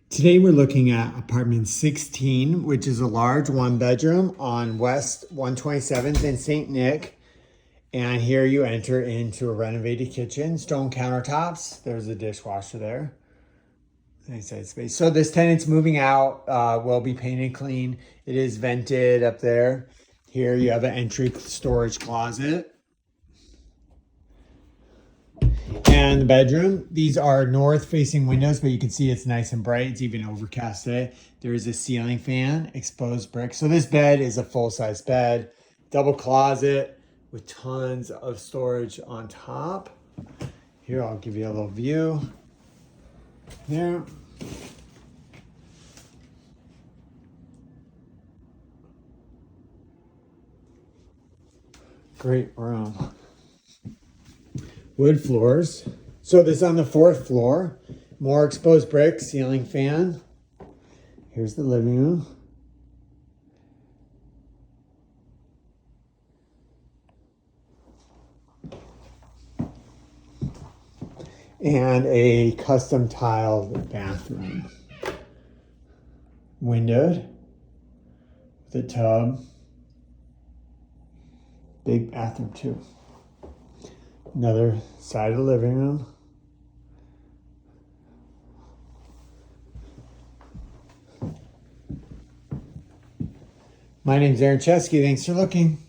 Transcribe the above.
Today we're looking at apartment 16, which is a large one bedroom on West 127th in St. Nick. And here you enter into a renovated kitchen, stone countertops. There's a dishwasher there. Nice side space. So this tenant's moving out, will be painted clean. It is vented up there. Here you have an entry storage closet. And the bedroom, these are north facing windows, but you can see it's nice and bright. It's even overcast today. There is a ceiling fan, exposed brick. So this bed is a full-size bed, double closet with tons of storage on top. Here, I'll give you a little view. There. Great room. Wood floors. So this is on the 4th floor. More exposed brick, ceiling fan. Here's the living room. And a custom tiled bathroom. Windowed with a tub. Big bathroom too. Another side of the living room. My name's Aaron Chesky. Thanks for looking.